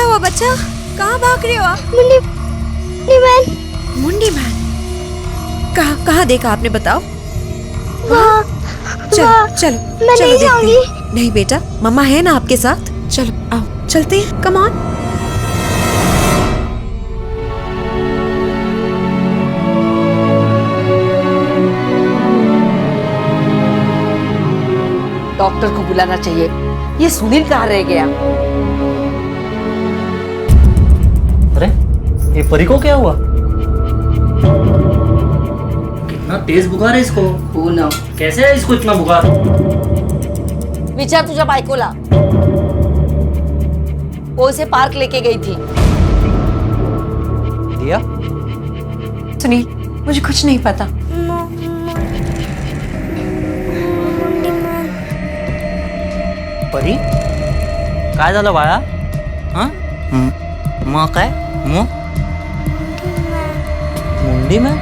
क्या हुआ बच्चा? कहाँ भाग रहे हो आप? मुंडी मैन। मुंडी मैन? कहाँ देखा आपने, बताओ। चलो चलो मैं चलो नहीं देखते जाऊंगी। हैं। नहीं बेटा, मम्मा है ना आपके साथ। चलो आओ, चलते हैं, कम ऑन। डॉक्टर को बुलाना चाहिए। ये सुनील कहाँ रह गया? अरे ये परी को क्या हुआ? कितना तेज बुखार है इसको। हो ना। कैसे है इसको इतना बुखार? विचार तुझ्या बायकोला, वो इसे पार्क लेके गई थी। दिया? सुनील, मुझे कुछ नहीं पता। परी काय झालं बाळा? हाँ? मग काय? मग मुंडी में?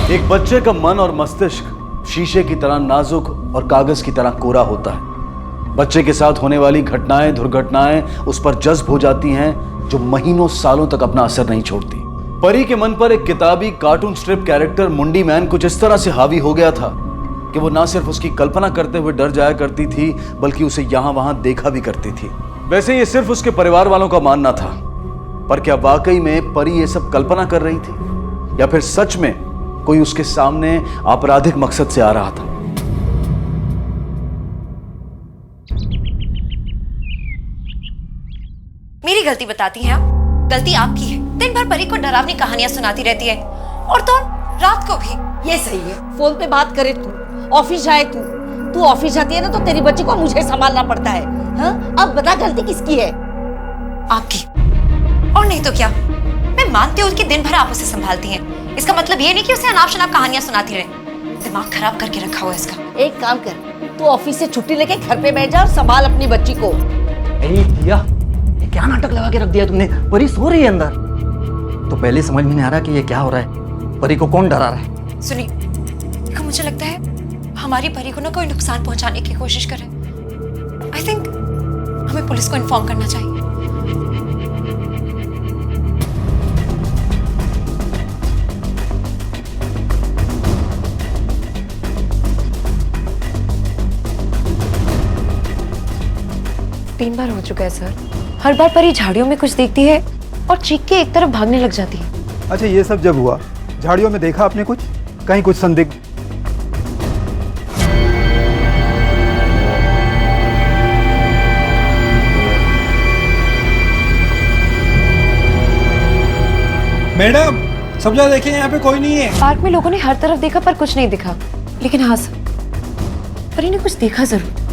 एक बच्चे का मन और मस्तिष्क शीशे की तरह नाजुक और कागज की तरह कोरा होता है। बच्चे के साथ होने वाली घटनाएं, दुर्घटनाएं उस पर जज्ब हो जाती हैं, जो महीनों सालों तक अपना असर नहीं छोड़ती। परी के मन पर एक किताबी कार्टून स्ट्रिप कैरेक्टर मुंडी मैन कुछ इस तरह से हावी हो गया था कि वो ना सिर्फ उसकी कल्पना करते हुए डर जाया करती थी, बल्कि उसे यहां वहां देखा भी करती थी। वैसे ये सिर्फ उसके परिवार वालों का मानना था, पर क्या वाकई में परी ये सब कल्पना कर रही थी, या फिर सच में कोई उसके सामने आपराधिक मकसद से आ रहा था? मेरी गलती बताती हैं आप? गलती आपकी है। दिन भर परी को डरावनी कहानियां सुनाती रहती है, और तो और रात को भी। ये सही है, फोन पे बात करे तू, ऑफिस जाए तू ऑफिस जाती है ना तो तेरी बच्ची को मुझे संभालना पड़ता है। हाँ? अब बता गलती किसकी है? आपकी। और नहीं तो क्या, मैं मानती हूँ कि दिन भर आप उसे संभालती हैं। इसका मतलब ये नहीं कि उसे अनाप शनाप कहानियां सुनाती रहे। दिमाग खराब करके रखा हुआ है इसका। एक काम कर, तू ऑफिस से छुट्टी लेके घर पे बैठ जा और संभाल अपनी बच्ची को। दिया, ये क्या नाटक लगा के रख दिया तुमने? परी सो रही है अंदर। तो पहले समझ में नहीं आ रहा कि ये क्या हो रहा है। परी को कौन डरा रहा है? सुनिए, देखो मुझे लगता है हमारी परी को ना कोई नुकसान पहुंचाने की कोशिश कर रहे हैं। आई थिंक हमें पुलिस को इन्फॉर्म करना चाहिए। तीन बार हो चुका है सर। हर बार परी झाड़ियों में कुछ देखती है और चीख के एक तरफ भागने लग जाती है। अच्छा, ये सब जब हुआ, झाड़ियों में देखा आपने कुछ? कहीं कुछ संदिग्ध? मैडम, सब जगह देखे, यहाँ पे कोई नहीं है। पार्क में लोगों ने हर तरफ देखा पर कुछ नहीं दिखा। लेकिन हाँ सर, परी ने कुछ देखा जरूर।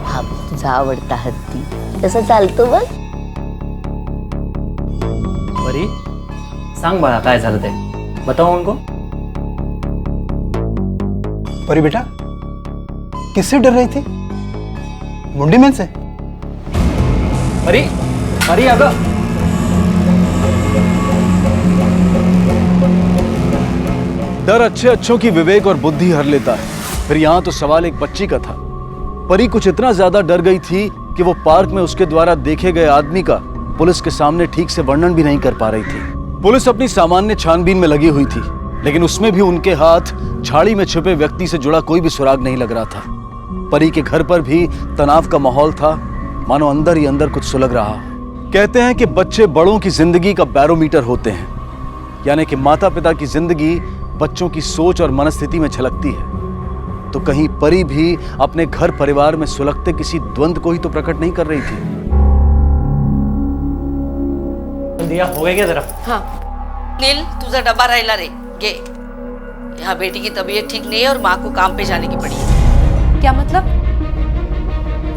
हा तुझा आवडता हत्ती कसं चालतो बघ। परी सांग बाळा काय झालं ते, बताओ उनको। परी बेटा, किससे डर रही थी? मुंडी मैन से? परी, परी अगं। डर अच्छे अच्छों की विवेक और बुद्धि हर लेता है। फिर यहाँ तो सवाल एक बच्ची का था। परी कुछ इतना ज्यादा डर गई थी कि वो पार्क में उसके द्वारा देखे गए आदमी का पुलिस के सामने ठीक से वर्णन भी नहीं कर पा रही थी। पुलिस अपनी सामान्य छानबीन में लगी हुई थी, लेकिन उसमें भी उनके हाथ झाड़ी में छुपे व्यक्ति से जुड़ा कोई भी सुराग नहीं लग रहा था। परी के घर पर भी तनाव का माहौल था, मानो अंदर ही अंदर कुछ सुलग रहा। कहते हैं कि बच्चे बड़ों की जिंदगी का बैरोमीटर होते हैं, यानी कि माता पिता की जिंदगी बच्चों की सोच और मनस्थिति में झलकती है। तो कहीं परी भी अपने घर परिवार में सुलगते किसी द्वंद्व को ही तो प्रकट नहीं कर रही थी। दिया, हो गया क्या जरा? हाँ। नील, तुझा डब्बा राहिला रे, घे। यहाँ बेटी की तबीयत ठीक नहीं है और माँ को काम पे जाने की पड़ी है। क्या मतलब?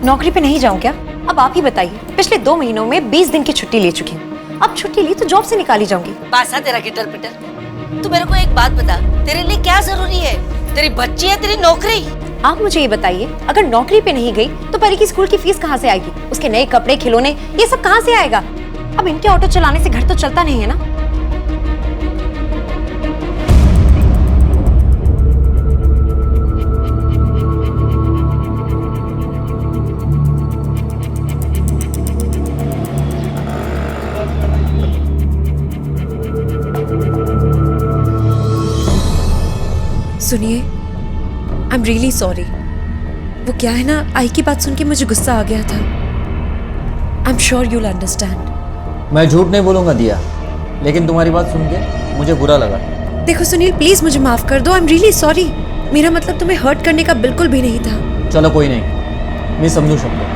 नौकरी पे नहीं जाऊं क्या? अब आप ही बताइए। पिछले 2 महीनों में 20 दिन की छुट्टी ले चुकी हूँ। अब छुट्टी ली तो जॉब से निकाली जाऊंगी। पासा तेरा गिटर पिटर। तू मेरे को एक बात बता, तेरे लिए क्या जरूरी है? तेरी बच्ची है, तेरी नौकरी? आप मुझे ये बताइए, अगर नौकरी पे नहीं गई तो परी की स्कूल की फीस कहाँ से आएगी? उसके नए कपड़े, खिलौने, ये सब कहाँ से आएगा? अब इनके ऑटो चलाने से घर तो चलता नहीं है ना। सुनिए, आई एम रियली सॉरी। वो क्या है ना, आई की बात सुन के मुझे गुस्सा आ गया था। I am sure you'll understand. मैं झूठ नहीं बोलूंगा दिया, लेकिन तुम्हारी बात सुन के मुझे बुरा लगा। देखो सुनील, प्लीज मुझे माफ कर दो। I am really sorry. मेरा मतलब तुम्हें हर्ट करने का बिल्कुल भी नहीं था। चलो कोई नहीं, मैं समझू शकतो।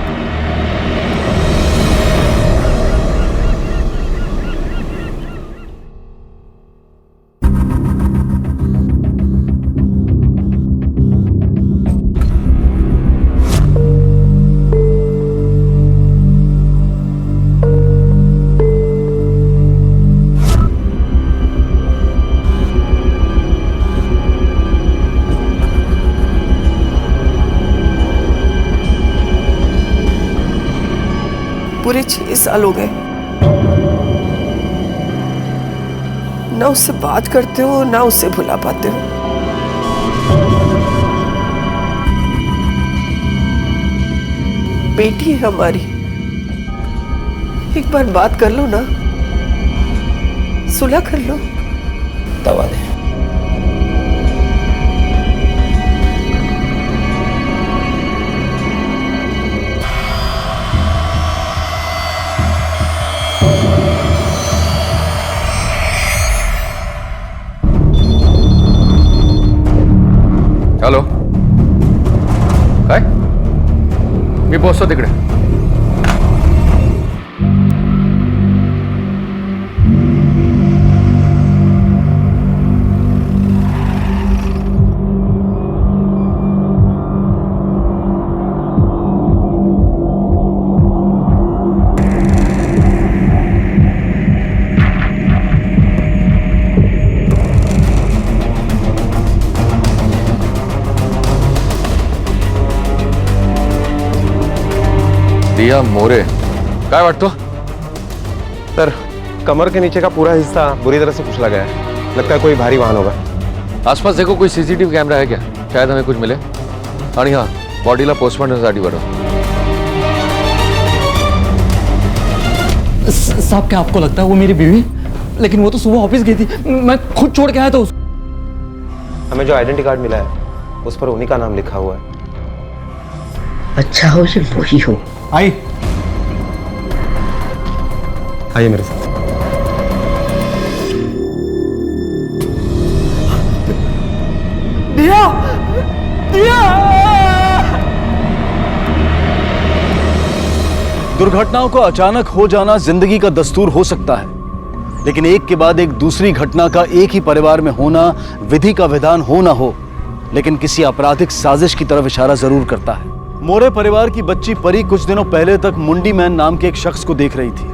पूरे 6 साल हो गए, ना उससे बात करते हो ना उससे भुला पाते हो। बेटी है हमारी, एक बार बात कर लो ना, सुलह कर लो। दवा दे। हॅलो, काय? मी पोहोचतो तिकडे. दिया मोरे, काय वाटतो? सर, कमर के नीचे का पूरा हिस्सा बुरी तरह से कुचला गया है। लगता है कोई भारी वाहन होगा। आसपास देखो, कोई सीसीटीवी कैमरा है क्या? शायद हमें कुछ मिले. आणि हाँ, बॉडीला पोस्टमॉर्टमसाठी पाठव. साहब, क्या आपको लगता है वो मेरी बीवी? लेकिन वो तो सुबह ऑफिस गई थी, मैं खुद छोड़ के आया था उसको. हमें जो आइडेंटिटी कार्ड मिला है उस पर उन्हीं का नाम लिखा हुआ है. अच्छा हो ये वही हो. आई, आइए मेरे साथ. दिया, दिया। दुर्घटनाओं का अचानक हो जाना जिंदगी का दस्तूर हो सकता है, लेकिन एक के बाद एक दूसरी घटना का एक ही परिवार में होना विधि का विधान हो ना हो, लेकिन किसी आपराधिक साजिश की तरफ इशारा जरूर करता है. मोरे परिवार की बच्ची परी कुछ दिनों पहले तक मुंडी मैन नाम के एक शख्स को देख रही थी.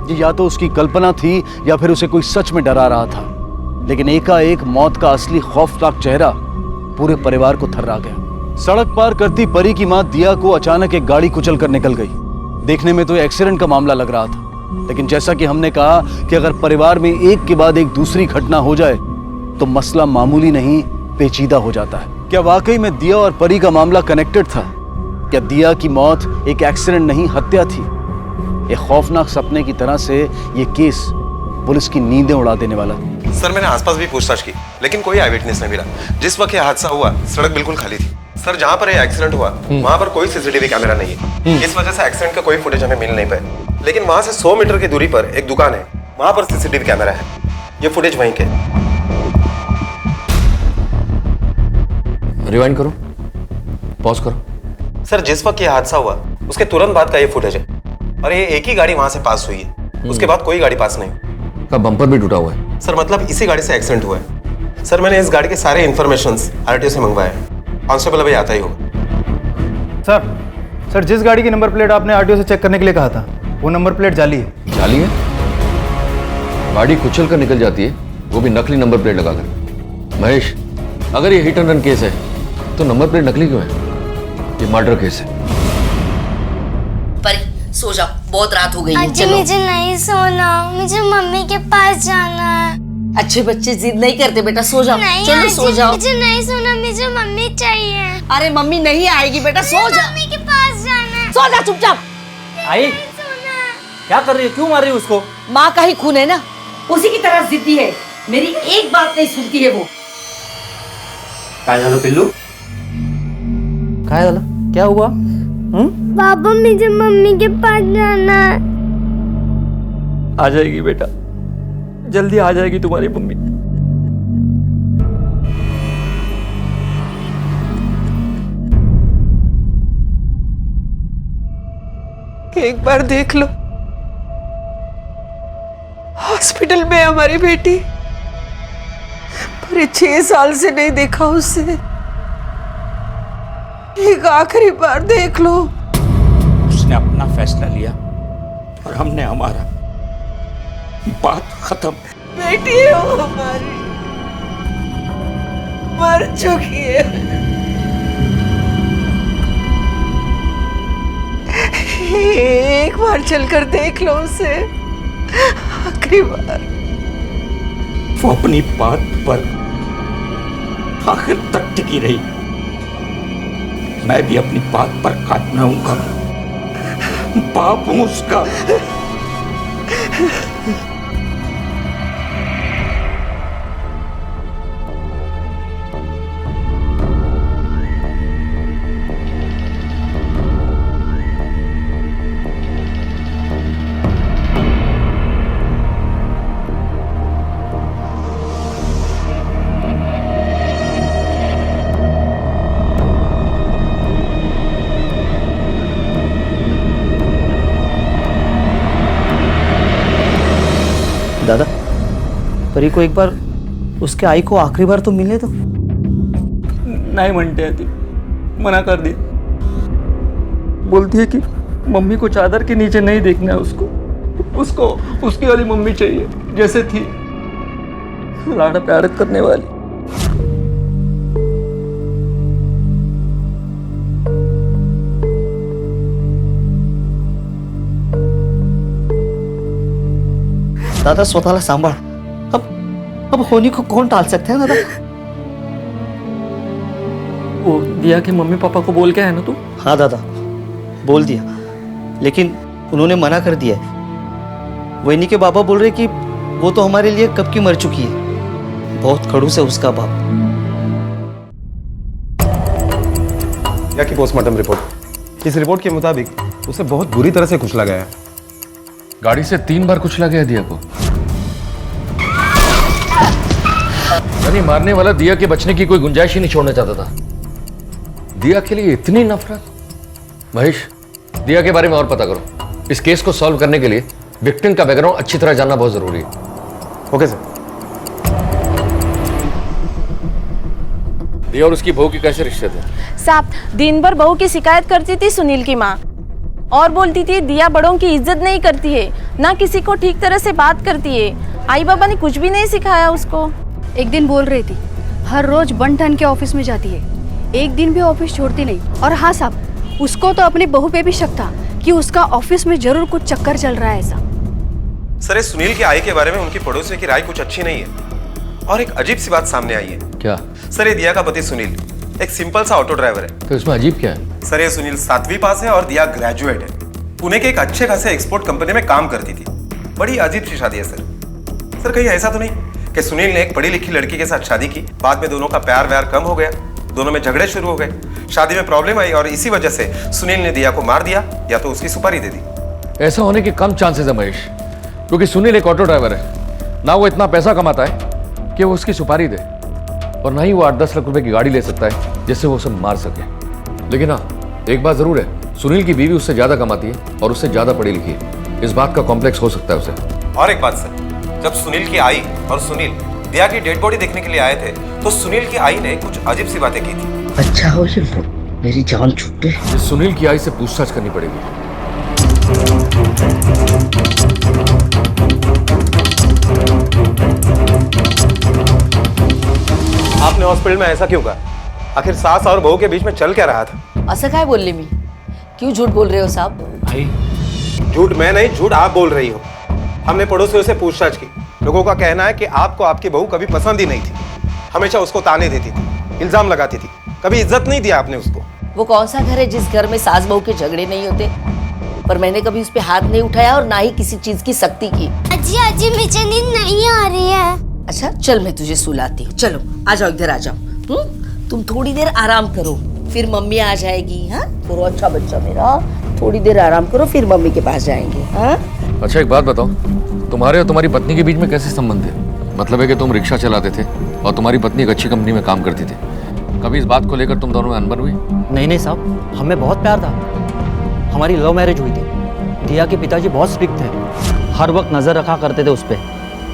ये या तो उसकी कल्पना थी या फिर उसे कोई सच में डरा रहा था. लेकिन एकाएक मौत का असली खौफनाक चेहरा पूरे परिवार को थर्रा गया. सड़क पार करती परी की मां दिया को अचानक एक गाड़ी कुचल कर निकल गई. देखने में तो एक्सीडेंट का मामला लग रहा था, लेकिन जैसा कि हमने कहा कि अगर परिवार में एक के बाद एक दूसरी घटना हो जाए तो मसला मामूली नहीं पेचीदा हो जाता है. क्या वाकई में दिया और परी का मामला कनेक्टेड था? क्या दिया की मौत एक एक्सीडेंट नहीं हत्या थी? एक खौफनाक सपने की तरह से ये केस पुलिस की नींदें उड़ा देने वाला. सर, मैंने आसपास भी पूछताछ की, लेकिन कोई आई विटनेस नहीं मिला. जिस वक्त ये हादसा हुआ सड़क बिल्कुल खाली थी. सर, जहाँ पर ये एक्सीडेंट हुआ वहाँ पर कोई सीसीटीवी कैमरा नहीं है. इस वजह से एक्सीडेंट का कोई फुटेज हमें मिल नहीं पाया. लेकिन वहाँ से 100 मीटर की दूरी पर एक दुकान है, वहाँ पर सीसीटीवी कैमरा है. ये फुटेज वहीं के. रिवाइंड करो, पॉज करो. सर, जिस वक्त ये हादसा हुआ उसके तुरंत बाद का ये फुटेज है, और ये एक ही गाड़ी वहाँ से पास हुई है. उसके बाद कोई गाड़ी पास नहीं. का बम्पर भी टूटा हुआ है. सर, मतलब इसी गाड़ी से एक्सीडेंट हुआ है. सर, मैंने इस गाड़ी के सारे इन्फॉर्मेशंस आरटीओ से मंगवाए हैं. कांस्टेबल अभी आता ही होगा. सर, जिस गाड़ी की नंबर प्लेट आपने आरटीओ से चेक करने के लिए कहा था, वो नंबर प्लेट जाली है. जाली है? गाड़ी कुचल कर निकल जाती है, वो भी नकली नंबर प्लेट लगाकर. महेश, अगर ये हिट एंड रन केस है तो नंबर प्लेट नकली क्यों है? ये मर्डर केस है. परी सो जाओ, बहुत रात हो गई है. अजी, मुझे नहीं सोना, मुझे मम्मी के पास जाना है. अच्छे बच्चे जिद नहीं करते बेटा, सो जाओ. नहीं चलो अजी, सो जाओ. मुझे नहीं सोना, मुझे मम्मी चाहिए. अरे मम्मी नहीं आएगी बेटा, सो जा. मम्मी के पास जाना है. सो जा चुपचाप. आई, क्या कर रही है? क्यों मार रही है उसको? माँ का ही खून है ना, उसी की तरह जिद्दी है. मेरी एक बात नहीं सुनती है वो. काय झालं पिल्लू? काय झालं? क्या हुआ? पापा मुझे मम्मी के पास जाना है। आ जाएगी बेटा, जल्दी आ जाएगी तुम्हारी मम्मी। एक बार देख लो, हॉस्पिटल में हमारी बेटी, पर 6 साल से नहीं देखा उसे। एक आखिरी बार देख लो। उसने अपना फैसला लिया और हमने हमारा। बात खत्म। बेटी है वो हमारी, मर चुकी है। एक बार चलकर देख लो उसे, आखिरी बार। वो अपनी बात पर आखिर तक टिकी रही। मैं भी अपनी बात पर कायम रहूंगा। बाप हूं उसका। दादा, परी को एक बार उसके आई को आखिरी बार तो मिलने दो। नहीं म्हणते है ती, मना कर दी। बोलती है कि मम्मी को चादर के नीचे नहीं देखना है उसको उसकी वाली मम्मी चाहिए, जैसे थी लाड़ा प्यार करने वाली। दादा स्वतःला सांभाळ। अब होनी को कौन टाल सकते हैं दादा? वो दिया कि मम्मी पापा को बोल के है ना तू? हाँ दादा, बोल दिया, लेकिन उन्होंने मना कर दिया है। वैनी के बाबा बोल रहे कि वो तो हमारे लिए कब की मर चुकी है। बहुत खड़ूस है उसका बाप। या की पोस्टमार्टम रिपोर्ट, इस रिपोर्ट के मुताबिक उसे बहुत बुरी तरह से कुचला गया है। गाड़ी से 3 बार कुचला गया दिया को। यानी मारने वाला दिया के बचने की कोई गुंजाइश ही नहीं छोड़ना चाहता था। दिया के लिए इतनी नफरत। महेश, दिया के बारे में और पता करो। इस केस को सॉल्व करने के लिए विक्टिम का बैकग्राउंड अच्छी तरह जानना बहुत जरूरी है। Okay sir. दिया और उसकी बहू की कैसे रिश्ते थे? साहब, दिन भर बहू की शिकायत करती थी सुनील की माँ, और बोलती थी दिया बड़ों की इज्जत नहीं करती है, ना किसी को ठीक तरह से बात करती है। आई बाबा ने कुछ भी नहीं सिखाया उसको। एक दिन बोल रही थी हर रोज बन ठन के ऑफिस में जाती है, एक दिन भी ऑफिस छोड़ती नहीं। और हाँ साहब, उसको तो अपनी बहू पे भी शक था कि उसका ऑफिस में जरूर कुछ चक्कर चल रहा है ऐसा। सर, इस सुनील की आई के बारे में उनकी पड़ोसी की राय कुछ अच्छी नहीं है, और एक अजीब सी बात सामने आई है। क्या? सर, ये दिया का पति सुनील एक सिंपल सा ऑटो ड्राइवर है। तो इसमें अजीब क्या है? सर, ये सुनील 7वीं पास है और दिया ग्रेजुएट है। पुणे के एक अच्छे खासे एक्सपोर्ट कंपनी में काम करती थी। बड़ी अजीब सी शादी है सर। सर, कहीं ऐसा तो नहीं कि सुनील ने एक पढ़ी लिखी लड़की के साथ शादी की, बाद में दोनों का प्यार व्यार कम हो गया, दोनों में झगड़े शुरू हो गए, शादी में प्रॉब्लम आई और इसी वजह से सुनील ने दिया को मार दिया या तो उसकी सुपारी दे दी? ऐसा होने के कम चांसेस है महेश, क्योंकि सुनील एक ऑटो ड्राइवर है। ना वो इतना पैसा कमाता है कि वो उसकी सुपारी दे, और ना ही वो 8-10 लाख रुपए की गाड़ी ले सकता है जिससे वो उसे मार सके। लेकिन हाँ, एक बात जरूर है, सुनील की बीवी उससे ज्यादा कमाती है और उससे ज्यादा पढ़ी लिखी है। इस बात का कॉम्प्लेक्स हो सकता है उसे। और एक बात सर, जब सुनील की आई और सुनील दिया की डेड बॉडी देखने के लिए आए थे, तो सुनील की आई ने कुछ अजीब सी बातें की थी। अच्छा हो ये, मेरी जान छूट गई। सुनील की आई से पूछताछ करनी पड़ेगी। आपने हॉस्पिटल में ऐसा क्यों कहा? आखिर सास और बहू के बीच में चल क्या रहा था? असं काय बोलले मी? क्यों झूठ बोल रहे हो साहब? भाई, झूठ मैं नहीं, झूठ आप बोल रही हो। हमने पड़ोसियों से पूछताछ की, लोगों का कहना है कि आपको आपकी बहू कभी पसंद ही नहीं थी, हमेशा उसको ताने देती थी, इल्जाम लगाती थी, कभी इज्जत नहीं दिया आपने उसको। वो कौन सा घर है जिस घर में सास बहू के झगड़े नहीं होते? पर मैंने कभी उस पे हाथ नहीं उठाया और ना ही किसी चीज की सख्ती की। अजी अजी मुझे नींद नहीं आ रही है। अच्छा चल, मैं तुझे सुलाती हूँ। चलो आ जाओ, इधर आ जाओ। तुम थोड़ी देर आराम करो, फिर मम्मी आ जाएगी। हाँ, थोड़ा अच्छा बच्चा मेरा, थोड़ी देर आराम करो, फिर मम्मी के पास जाएंगे। हाँ? अच्छा एक बात बताओ, तुम्हारे और तुम्हारी पत्नी के बीच में कैसे संबंध थे? मतलब है कि तुम रिक्शा चलाते थे और तुम्हारी पत्नी एक अच्छी कंपनी में काम करती थी। कभी इस बात को लेकर तुम दोनों में अनबन हुई? नहीं साहब, हमें बहुत प्यार था। हमारी लव मैरिज हुई थी। दिया के पिताजी बहुत स्ट्रिक्ट थे, हर वक्त नज़र रखा करते थे उस पर।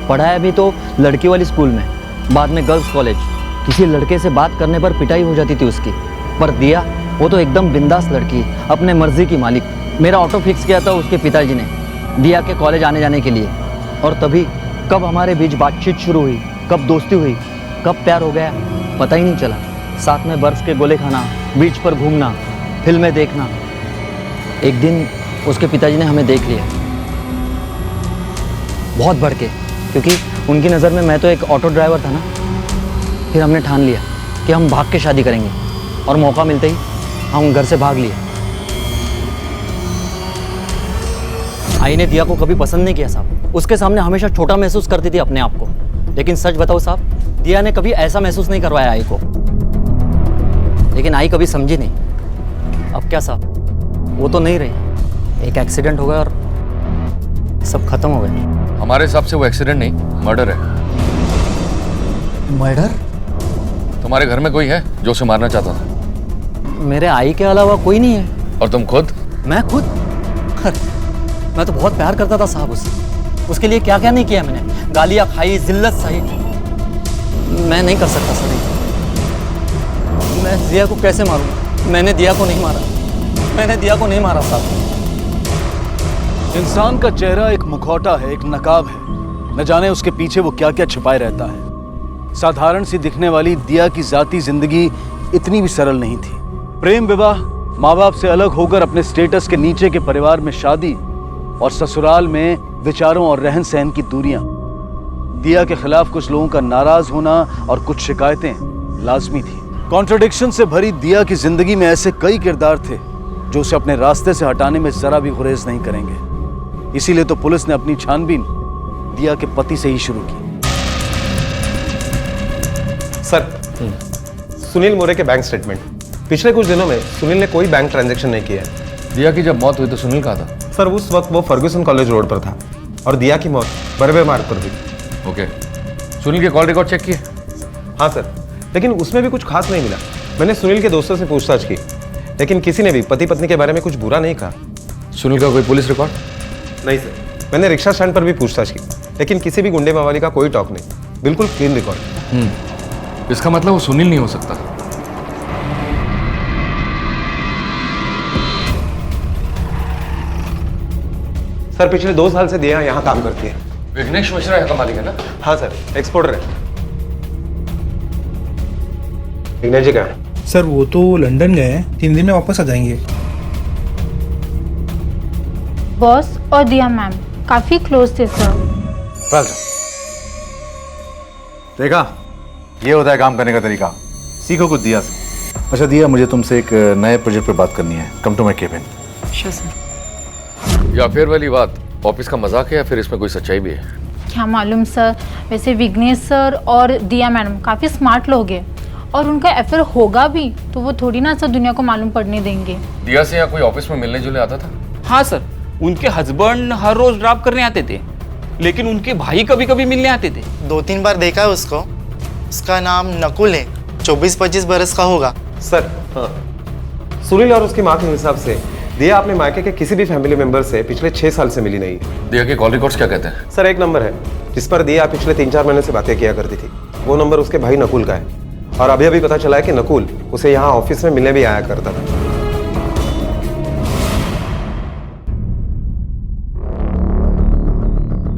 पढ़ाया भी तो लड़की वाली स्कूल में, बाद में गर्ल्स कॉलेज। किसी लड़के से बात करने पर पिटाई हो जाती थी उसकी। पर दिया, वो तो एकदम बिंदास लड़की, अपने मर्जी की मालिक। मेरा ऑटो फिक्स किया था उसके पिताजी ने दिया के कॉलेज आने जाने के लिए। और तभी कब हमारे बीच बातचीत शुरू हुई, कब दोस्ती हुई, कब प्यार हो गया, पता ही नहीं चला। साथ में बर्फ़ के गोले खाना, बीच पर घूमना, फिल्में देखना। एक दिन उसके पिताजी ने हमें देख लिया, बहुत भड़के, क्योंकि उनकी नज़र में मैं तो एक ऑटो ड्राइवर था ना। फिर हमने ठान लिया कि हम भाग के शादी करेंगे, और मौका मिलते ही हम घर से भाग लिए। आई ने दिया को कभी पसंद नहीं किया साहब, उसके सामने हमेशा छोटा महसूस करती थी अपने आप को। लेकिन सच बताओ साहब, दिया ने कभी ऐसा महसूस नहीं करवाया आई को। लेकिन आई कभी समझी नहीं। अब क्या साहब, वो तो नहीं रही, एक एक्सीडेंट हो गया और सब खत्म हो गया। हमारे हिसाब से वो एक्सीडेंट नहीं, मर्डर है। मर्डर? तुम्हारे घर में कोई है जो उसे मारना चाहता था? मेरे आई के अलावा कोई नहीं है। और तुम खुद? मैं खुद? मैं तो बहुत प्यार करता था साहब उससे। उसके लिए क्या क्या नहीं किया मैंने, गालियाँ खाई, जिल्लत सही। मैं नहीं कर सकता सर। मैं दिया को कैसे मारूं? मैंने दिया को नहीं मारा, मैंने दिया को नहीं मारा साहब। इंसान का चेहरा एक मुखौटा है, एक नकाब है। न जाने उसके पीछे वो क्या क्या छिपाए रहता है। साधारण सी दिखने वाली दिया की जाती जिंदगी इतनी भी सरल नहीं थी। प्रेम विवाह, माँ बाप से अलग होकर अपने स्टेटस के नीचे के परिवार में शादी, और ससुराल में विचारों और रहन सहन की दूरियां। दिया के खिलाफ कुछ लोगों का नाराज होना और कुछ शिकायतें लाजमी थी। कॉन्ट्रडिक्शन से भरी दिया की जिंदगी में ऐसे कई किरदार थे जो उसे अपने रास्ते से हटाने में जरा भी गुरेज नहीं करेंगे। इसीलिए तो पुलिस ने अपनी छानबीन दिया के पति से ही शुरू की। सर, सुनील मोरे के बैंक स्टेटमेंट। पिछले कुछ दिनों में सुनील ने कोई बैंक ट्रांजैक्शन नहीं किया है। दिया की जब मौत हुई तो सुनील कहाँ था? सर, उस वक्त वो फर्ग्यूसन कॉलेज रोड पर था, और दिया की मौत बरबे मार्ग पर हुई। ओके, सुनील के कॉल रिकॉर्ड चेक किए? हाँ सर, लेकिन उसमें भी कुछ खास नहीं मिला। मैंने सुनील के दोस्तों से पूछताछ की, लेकिन किसी ने भी पति पत्नी के बारे में कुछ बुरा नहीं कहा। सुनील का कोई पुलिस रिकॉर्ड? नहीं सर, मैंने रिक्शा स्टैंड पर भी पूछताछ की, लेकिन किसी भी गुंडे मवाली का कोई टॉक नहीं। बिल्कुल क्लीन रिकॉर्ड। इसका मतलब वो सुनील नहीं हो सकता। सर, पिछले 2 साल से दिया यहाँ काम करती है। विघ्नेश मिश्रा यहाँ का मालिक है ना? हाँ सर, एक्सपोर्टर है। विघ्नेश जी कहाँ है? सर, वो तो लंदन गए हैं, 3 दिन में वापस आ जाएंगे। बॉस और दिया मैम काफी क्लोज थे सर। देखा, ये होता है काम करने का तरीका। सीखो कुछ दिया से। अच्छा दिया, मुझे तुमसे एक नए प्रोजेक्ट पे बात करनी है। Come to my cabin. Sure sir. या फिर वाली बात ऑफिस का मजाक है या फिर इसमें कोई सच्चाई भी है? क्या मालूम सर। वैसे विघ्नेश सर और दिया मैडम काफी स्मार्ट लोग हैं, और उनका अफेयर होगा भी तो वो थोड़ी ना सब दुनिया को मालूम पड़ने देंगे। दिया से यहाँ कोई ऑफिस में मिलने जुलने आता था? हाँ सर, उनके हस्बैंड हर रोज ड्रॉप करने आते थे, लेकिन उनके भाई कभी कभी मिलने आते थे। 2-3 बार देखा है उसको। उसका नाम नकुल है, 24-25 बरस का होगा। सर, हाँ, सुनील और उसकी माँ के हिसाब से दिया अपने मायके के किसी भी फैमिली मेंबर से पिछले 6 साल से मिली नहीं है। दिया के कॉल रिकॉर्ड्स क्या कहते हैं? सर, एक नंबर है जिस पर दिया पिछले 3-4 महीने से बातें किया करती थी। वो नंबर उसके भाई नकुल का है, और अभी अभी पता चला है कि नकुल उसे यहाँ ऑफिस में मिलने भी आया करता था।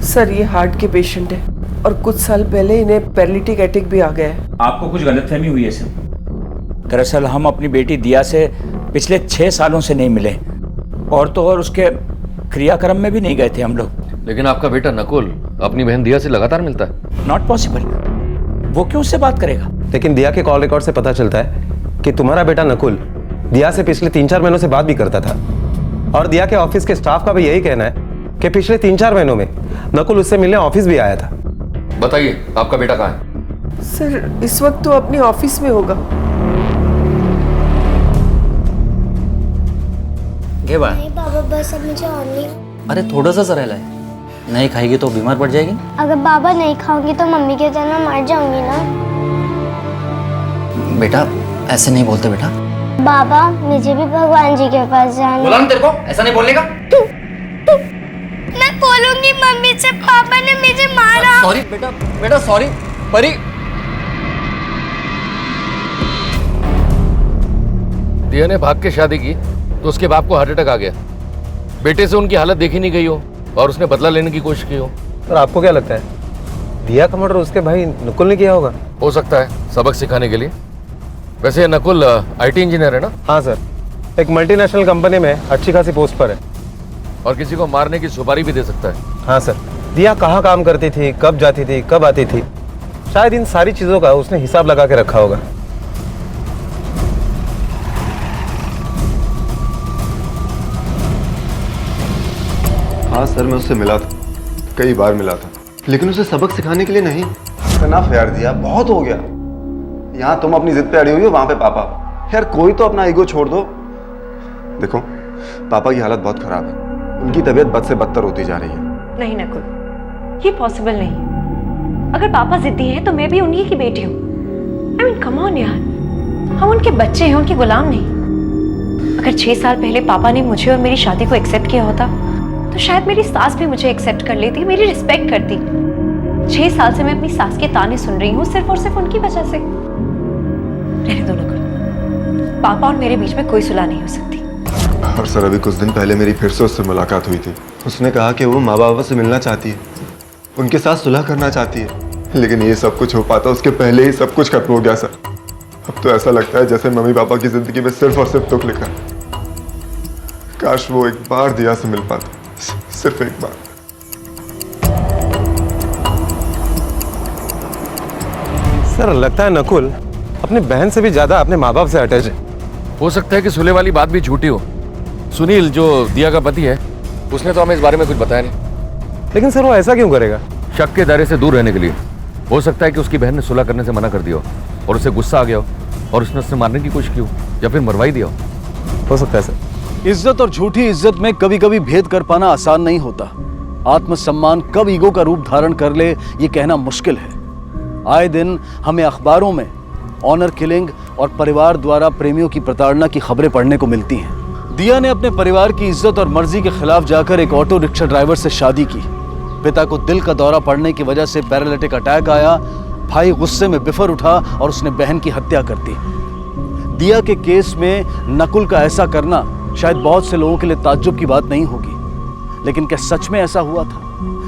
सर, ये हार्ट के पेशेंट है, और कुछ साल पहले इन्हें पैरालिटिक अटैक भी आ गया है। आपको कुछ गलतफहमी हुई है सर। दरअसल हम अपनी बेटी दिया से पिछले 6 सालों से नहीं मिले, और तो और उसके क्रियाक्रम में भी नहीं गए थे हम लोग। लेकिन आपका बेटा नकुल अपनी बहन दिया से लगातार मिलता है। Not possible. वो क्यों उससे बात करेगा? लेकिन दिया के कॉल रिकॉर्ड से पता चलता है कि तुम्हारा बेटा नकुल दिया से पिछले 3-4 महीनों से बात भी करता था, और दिया के ऑफिस के स्टाफ का भी यही कहना है कि पिछले 3-4 महीनों में नकुल उससे मिलने ऑफिस भी आया था। बताइए, आपका बेटा कहाँ है? सर, इस वक्त तो अपने ऑफिस में होगा। घे बाळा. नहीं बाबा बस अब मुझे और नहीं. अरे थोड़ा सा राहिला है. नहीं खाएगी तो बीमार पड़ जाएगी. अगर बाबा नहीं खाऊंगी तो मम्मी के तरह मर जाऊंगी ना. बेटा ऐसे नहीं बोलते बेटा. बाबा मुझे भी भगवान जी के पास जाना. बोला ना तेरे को ऐसा नहीं बोलने का. मैं बोलूंगी मम्मी से पापा ने मुझे मारा. सॉरी बेटा. बेटा सॉरी. परी. दिया ने भाग के शादी की तो उसके बाप को हार्ट अटैक आ गया. बेटे से उनकी हालत देखी नहीं गई हो और उसने बदला लेने की कोशिश की हो. सर आपको क्या लगता है दिया का मर्डर उसके भाई नकुल ने किया होगा? हो सकता है, सबक सिखाने के लिए. वैसे ये नकुल आईटी इंजीनियर है ना? हाँ सर, एक मल्टीनेशनल कंपनी में अच्छी खासी पोस्ट पर है. और किसी को मारने की सुपारी भी दे सकता है. हाँ सर. दिया कहाँ काम करती थी, कब जाती थी, कब आती थी, शायद इन सारी चीजों का उसने हिसाब लगा के रखा होगा. हाँ सर, मैं उससे मिला था, कई बार मिला था, लेकिन उसे सबक सिखाने के लिए नहीं. इतना प्यार दिया, बहुत हो गया. यहाँ तुम अपनी जिद पे अड़ी हुई हो, वहां पे पापा. यार कोई तो अपना ईगो छोड़ दो. देखो पापा की हालत बहुत खराब है, उनकी तबीयत बद से बदतर होती जा रही है. नहीं नकुल, ये पॉसिबल नहीं. अगर पापा जिद्दी हैं तो मैं भी उन्हीं की बेटी हूँ. आई मीन कम ऑन यार, हम उनके बच्चे हैं, उनके गुलाम नहीं. अगर 6 साल पहले पापा ने मुझे और मेरी शादी को एक्सेप्ट किया होता तो शायद मेरी सास भी मुझे एक्सेप्ट कर लेती, मेरी रिस्पेक्ट करती. 6 साल से मैं अपनी सास के ताने सुन रही हूँ सिर्फ और सिर्फ उनकी वजह से. रहने दो नकुल, पापा और मेरे बीच में कोई सुलह नहीं हो सकती. और सर अभी कुछ दिन पहले मेरी फिर से उससे मुलाकात हुई थी. उसने कहा कि वो माँ बाप से मिलना चाहती है, उनके साथ सुलह करना चाहती है. लेकिन ये सब कुछ हो पाता उसके पहले ही सब कुछ खत्म हो गया सर. अब तो ऐसा लगता है जैसे मम्मी पापा की जिंदगी में सिर्फ और सिर्फ दुख लिखा. काश वो एक बार दिया से मिल पाता, सिर्फ एक बार. सर लगता है नकुल अपनी बहन से भी ज्यादा अपने माँ बाप से अटैच है. हो सकता है कि सुलह वाली बात भी झूठी हो. सुनील जो दिया का पति है उसने तो हमें इस बारे में कुछ बताया नहीं. लेकिन सर वो ऐसा क्यों करेगा? शक के दायरे से दूर रहने के लिए. हो सकता है कि उसकी बहन ने सुलह करने से मना कर दिया हो और उसे गुस्सा आ गया हो और उसने उससे मारने की कोशिश की हो या फिर मरवा ही दिया हो सकता है सर. इज्जत और झूठी इज्जत में कभी कभी भेद कर पाना आसान नहीं होता. आत्मसम्मान कब ईगो का रूप धारण कर ले ये कहना मुश्किल है. आए दिन हमें अखबारों में ऑनर किलिंग और परिवार द्वारा प्रेमियों की प्रताड़ना की खबरें पढ़ने को मिलती हैं. दिया ने अपने परिवार की इज्जत और मर्जी के खिलाफ जाकर एक ऑटो रिक्शा ड्राइवर से शादी की. पिता को दिल का दौरा पड़ने की वजह से पैरालिटिक अटैक आया. भाई गुस्से में बिफर उठा और उसने बहन की हत्या कर दी. दिया के केस में नकुल का ऐसा करना शायद बहुत से लोगों के लिए ताज्जुब की बात नहीं होगी, लेकिन क्या सच में ऐसा हुआ था?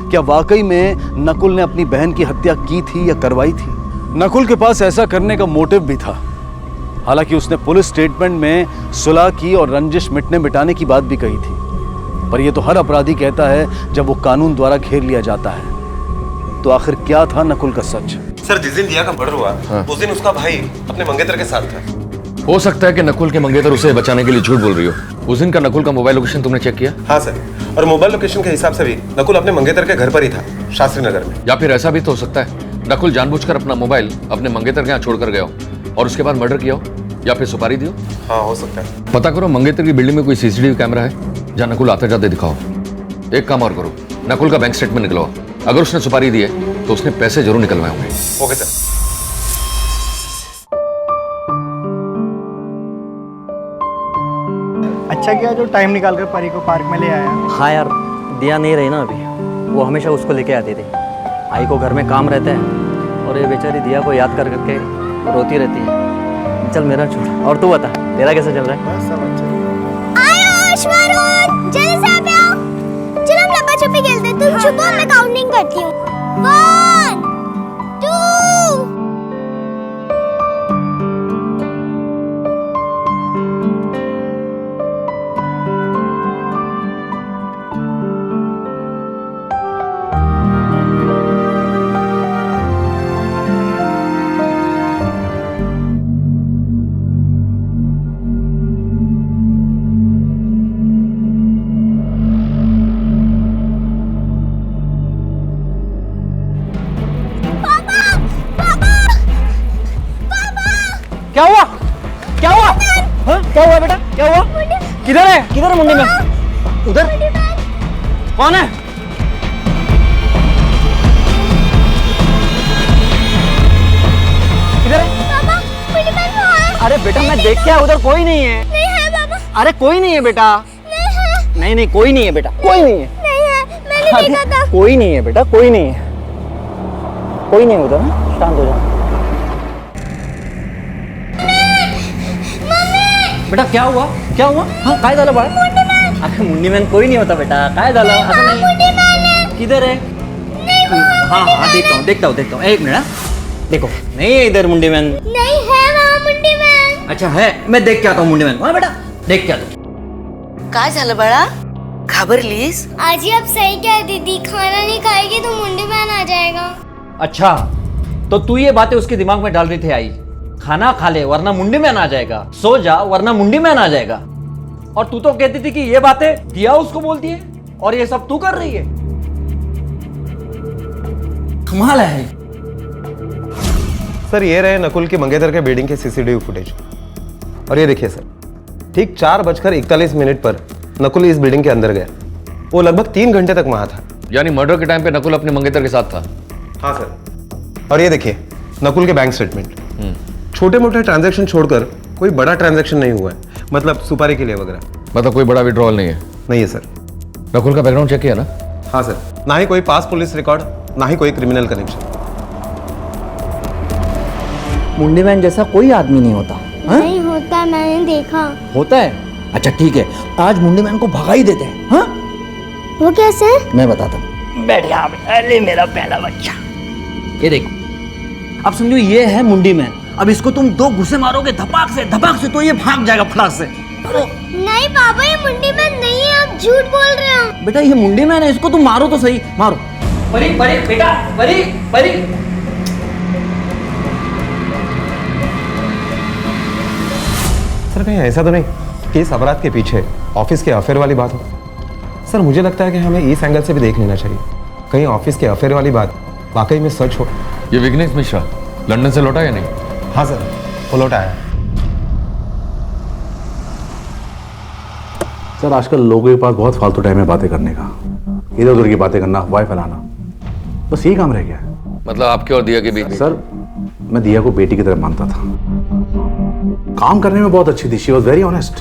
क्या वाकई में नकुल ने अपनी बहन की हत्या की थी या करवाई थी? नकुल के पास ऐसा करने का मोटिव भी था. हालांकि उसने पुलिस स्टेटमेंट में सुलह की और रंजिश मिटने मिटाने की बात भी कही थी, पर यह तो हर अपराधी कहता है जब वो कानून द्वारा घेर लिया जाता है. तो आखिर क्या था नकुल का सच? सर जिस दिन दिया का मर्डर हुआ उस दिन उसका भाई अपने मंगेतर के साथ था. हो सकता है कि नकुल के मंगेतर उसे बचाने के लिए झूठ बोल रही हो. उस दिन का नकुल का मोबाइल लोकेशन तुमने चेक किया? हाँ सर, और मोबाइल लोकेशन के हिसाब से भी नकुल अपने मंगेतर के घर पर ही था, शास्त्री नगर में. या फिर ऐसा भी तो हो सकता है नकुल जानबूझकर अपना मोबाइल अपने मंगेतर के यहाँ छोड़कर गया हो और उसके बाद मर्डर किया हो या फिर सुपारी दी हो. हाँ हो सकता है. पता करो मंगेतर की बिल्डिंग में कोई सीसीटीवी कैमरा है जहाँ नकुल आते जाते दिखाओ. एक काम और करो, नकुल का बैंक स्टेटमेंट निकलवाओ. अगर उसने सुपारी दी है तो उसने पैसे जरूर निकलवाए होंगे. Okay sir. अच्छा किया जो टाइम निकाल कर परी को पार्क में ले आया. हाँ यार, दिया नहीं रही ना अभी. वो हमेशा उसको लेके आती थी. आई को घर में काम रहता है और ये बेचारी दिया को याद कर करके रोती रहती है. चल मेरा छोड़, और तू बता तेरा कैसा चल रहा है? बस सब अच्छा. आयुष वरुण जल्दी से आप आओ. चलो हम लंबा छुपी खेलते हैं. तुम छुपो, मैं काउंटिंग करती हूँ. 1 2 किधर है मुंडी में? उधर कौन है? किधर है? पापा मुंडी मैन वहाँ है। अरे बेटा मैं देख के आया, उधर कोई नहीं है। नहीं है पापा। अरे कोई नहीं है बेटा। नहीं है। नहीं कोई नहीं है बेटा, कोई नहीं है। नहीं है, मैंने देखा था। कोई नहीं है बेटा, कोई नहीं है, कोई नहीं उधर। शांत हो जाओ। बेटा क्या हुआ? हाँ काय झालं बाळा? अरे मुंडी मैन कोई नहीं होता बेटा, काय झालं? असं नाही। किधर है? हाँ देखता हूँ। एक मिनट, देखो नहीं है इधर मुंडी मैन। नहीं है वहाँ मुंडी मैन। अच्छा है, मैं देख के आता हूँ मुंडी मैन। हाँ बेटा देख के आता हूँ। काय झालं बाळा? घाबरलीस? आजी आप सही कह दीदी, खाना नहीं खाएगी तो मुंडी मैन आ जाएगा। अच्छा तो तू ये बातें उसके दिमाग में डाल रही थी आई, खाना खा ले वरना मुंडी मैन आ जाएगा, सो जा वरना मुंडी मैन आ जाएगा। और तू तो कहती थी कि ये बातें दिया उसको बोलती है और ये सब तू कर रही है। कमाल है। सर ये रहे नकुल के मंगेतर के बिल्डिंग के सीसीटीवी फुटेज। और ये देखिए सर, ठीक 4:41 पर नकुल इस बिल्डिंग के अंदर गया। वो लगभग 3 घंटे तक वहां था। यानी मर्डर के टाइम पे नकुल अपने मंगेतर के साथ था। हाँ सर। और ये देखिए नकुल के बैंक स्टेटमेंट। छोटे मोटे ट्रांजैक्शन छोड़कर कोई बड़ा ट्रांजैक्शन नहीं हुआ है, मतलब सुपारी के लिए वगैरह। मतलब कोई बड़ा विड्रॉल नहीं है? नहीं है सर। नकुल का बैकग्राउंड चेक किया ना? हाँ सर, ना ही कोई पास पुलिस रिकॉर्ड, ना ही कोई क्रिमिनल कनेक्शन। मुंडी मैन जैसा कोई आदमी नहीं होता। नहीं होता, मैंने देखा। होता है? अच्छा ठीक है, आज मुंडी मैन को भगा ही देते हैं। हाँ वो कैसे? मैं बताता हूँ। बैठ यहाँ पे। अरे मेरा पहला बच्चा, ये देखो। अब समझो ये है मुंडी मैन। अब इसको तुम 2 घुसे मारोगे धपाक से तो ये भाग जाएगा फटाक से। नहीं पापा, ये मुंडी मैन नहीं है, आप झूठ बोल रहे हो। बेटा ये मुंडी मैन है, इसको तुम मारो तो सही, मारो। परी बेटा, परी। सर कहीं ऐसा तो नहीं कि इस अपराध के पीछे ऑफिस के अफेयर वाली बात हो? सर मुझे लगता है कि हमें इस एंगल से भी देख लेना चाहिए, कहीं ऑफिस के अफेयर वाली बात वाकई में सच हो। ये विघ्नेश मिश्रा लंदन से लौटा या नहीं? हाँ सर, वो लौटा आया। सर आजकल लोगों के पास बहुत फालतू टाइम है बातें करने का, इधर उधर की बातें करना, अफवाह फैलाना, बस यही काम रह गया है। मतलब आपके और दिया के बीच? सर मैं दिया को बेटी की तरह मानता था, काम करने में बहुत अच्छी थी, शी वॉज वेरी ऑनेस्ट।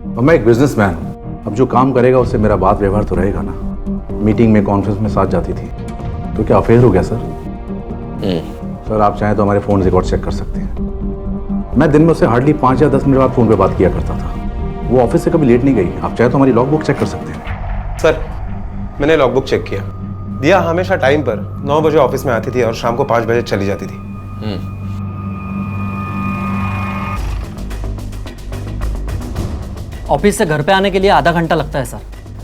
और मैं एक बिजनेसमैन हूँ, अब जो काम करेगा उससे मेरा बात व्यवहार तो रहेगा ना। मीटिंग में कॉन्फ्रेंस में साथ जाती थी, तो क्या अफेयर हो गया सर? सर आप चाहें तो हमारे फोन रिकॉर्ड चेक कर सकते हैं। मैं दिन में उससे हार्डली 5 या 10 मिनट बाद फोन पे बात किया करता था। वो ऑफिस से कभी लेट नहीं गई। आप चाहे तो हमारी लॉग बुक चेक कर सकते हैं। सर मैंने लॉग बुक चेक किया, दिया हमेशा टाइम पर 9 बजे ऑफिस में आती थी और शाम को 5 बजे चली जाती थी। ऑफिस से घर पे आने के लिए आधा घंटा लगता है सर।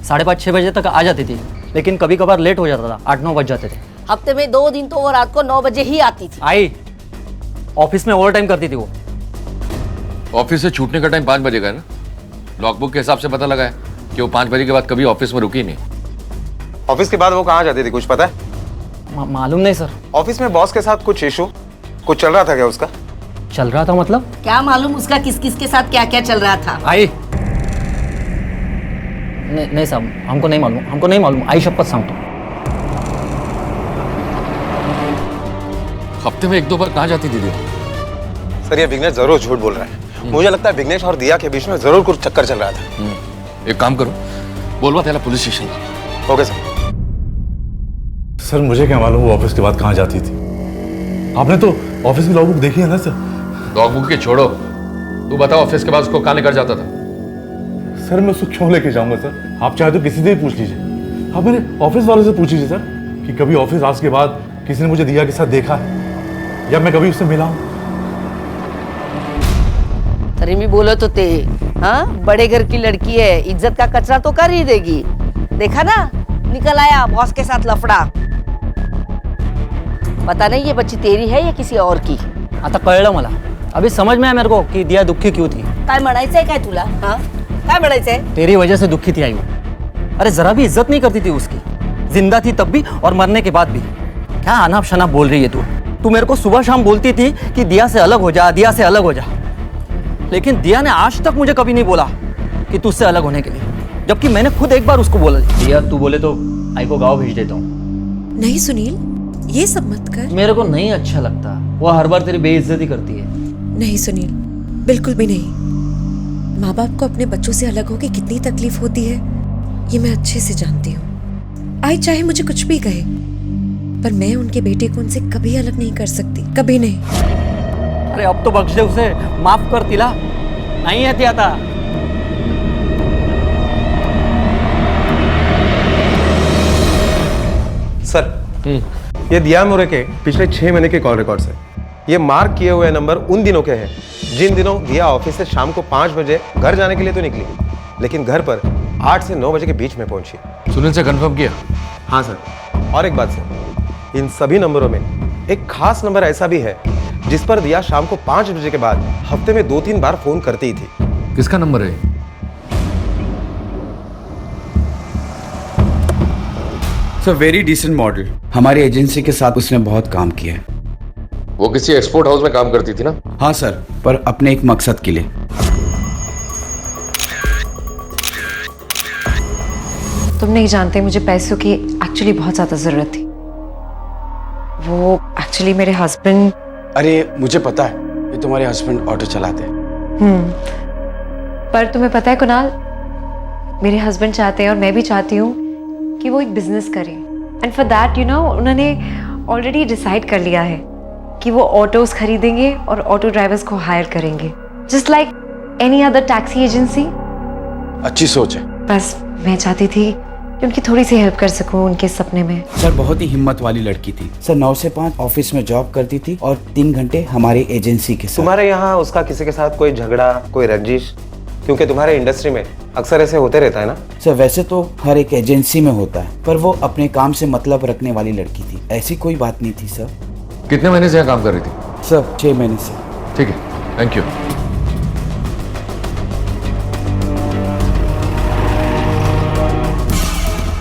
5:30-6 बजे तक आ जाती थी, लेकिन कभी कभार लेट हो जाता था, 8-9 बज जाते थे। हफ्ते में 2 दिन तो वो रात को 9 बजे ही आती थी। आई ऑफिस में ओवर टाइम करती थी वो। ऑफिस से छूटने का टाइम 5 बजे का है ना? लॉगबुक के हिसाब से पता लगा है कि वो 5 बजे के बाद कभी ऑफिस में रुकी नहीं। ऑफिस के बाद वो कहाँ जाती थी, कुछ पता है? मालूम नहीं सर। ऑफिस में बॉस के साथ कुछ इशू कुछ चल रहा था क्या उसका? चल रहा था मतलब? क्या मालूम उसका किस किस के साथ क्या क्या चल रहा था। आई नहीं साहब, हमको नहीं मालूम, आई शपथ सांगतो। हफ्ते में 1-2 बार कहाँ जाती थी? सर ये विघ्नेश जरूर झूठ बोल रहा है। मुझे लगता है विघ्नेश और दिया के बीच में जरूर कुछ चक्कर चल रहा था। एक काम करो, बोलवा त्याला police station. Okay sir. Sir मुझे क्या मालूम वो ऑफिस के बाद कहाँ जाती थी? आपने तो ऑफिस की लॉग बुक देखी है ना सर? लॉग बुक के छोड़ो, तू बता ऑफिस के बाद उसको कहाँ लेकर जाता था? सर मैं उसको क्यों लेके जाऊंगा सर? आप चाहे तो किसी से भी पूछ लीजिए। आप मेरे ऑफिस वालों से पूछ लीजिए सर कि कभी ऑफिस आज के बाद किसी ने मुझे दिया के साथ देखा है या मैं कभी उससे मिला हूं। तरी मी बोलत होते, हाँ बड़े घर की लड़की है, इज्जत का कचरा तो कर ही देगी। देखा ना, निकल आया बॉस के साथ लफड़ा। पता नहीं ये बच्ची तेरी है या किसी और की। आता कळलं मला, अभी समझ में आया मेरे को कि दिया दुखी क्यों थी। काय म्हणायचंय काय तुला? हाँ काय म्हणायचंय? तेरी वजह से दुखी थी आई वो। अरे जरा भी इज्जत नहीं करती थी उसकी, जिंदा थी तब भी और मरने के बाद भी। क्या अनाप शनाप बोल रही है तू मेरे को सुबह शाम बोलती थी कि दिया से अलग हो जा, दिया से अलग हो जा, लेकिन दिया ने आज तक मुझे कभी नहीं बोला कि तू उससे अलग होने के लिए, जबकि मैंने खुद एक बार उसको बोला। दिया तू बोले तो आई को गाँव भेज देता हूँ। नहीं सुनील, ये सब मत कर। मेरे को नहीं अच्छा लगता, वो हर बार तेरी बेइज्जती करती है। नहीं सुनील, बिल्कुल भी नहीं। माँ बाप को अपने बच्चों से अलग होकर कितनी तकलीफ होती है ये मैं अच्छे से जानती हूँ। आई चाहे मुझे कुछ भी कहे, पर मैं उनके बेटे को उनसे कभी अलग नहीं कर सकती, कभी नहीं। अरे अब तो बख्श दे उसे, माफ कर तिला, नहीं है आता। सर, ये दिया मोरे के पिछले 6 महीने के कॉल रिकॉर्ड्स है। ये मार्क किए हुए नंबर उन दिनों के हैं जिन दिनों दिया ऑफिस से शाम को 5 बजे घर जाने के लिए तो निकली, लेकिन घर पर 8 से 9 बजे के बीच में पहुंची। सुनील से कंफर्म किया? हाँ सर। और एक बात सर, इन सभी नंबरों में एक खास नंबर ऐसा भी है जिस पर दिया शाम को 5 बजे के बाद हफ्ते में 2-3 बार फोन करती ही थी। किसका नंबर है? सर वेरी डिसेंट मॉडल, हमारी एजेंसी के साथ उसने बहुत काम किया है। वो किसी एक्सपोर्ट हाउस में काम करती थी ना? हाँ सर, पर अपने एक मकसद के लिए। तुम नहीं जानते, मुझे पैसों की एक्चुअली बहुत ज्यादा जरूरत थी। वो एक्चुअली मेरे हस्बैंड। अरे मुझे पता है, ये तुम्हारे हस्बैंड ऑटो चलाते हैं। पर तुम्हें पता है कुणाल, मेरे हस्बैंड चाहते हैं और मैं भी चाहती हूँ कि वो एक बिजनेस करें। एंड फॉर दैट उन्होंने ऑलरेडी डिसाइड कर लिया है कि वो ऑटोज खरीदेंगे और ऑटो ड्राइवर्स को हायर करेंगे, just like any other taxi agency. अच्छी सोच है। बस मैं चाहती थी कि उनकी थोड़ी सी हेल्प कर सकूं उनके सपने में। सर बहुत ही हिम्मत वाली लड़की थी सर, 9 से 5 ऑफिस में जॉब करती थी और 3 घंटे हमारी एजेंसी के साथ। तुम्हारे यहाँ उसका किसी के साथ कोई झगड़ा, कोई रंजिश? क्योंकि तुम्हारे इंडस्ट्री में अक्सर ऐसे होते रहता है ना। सर वैसे तो हर एक एजेंसी में होता है, पर वो अपने काम से मतलब रखने वाली लड़की थी, ऐसी कोई बात नहीं थी सर। कितने महीने से यहाँ काम कर रही थी? सर 6 महीने से। ठीक है, थैंक यू।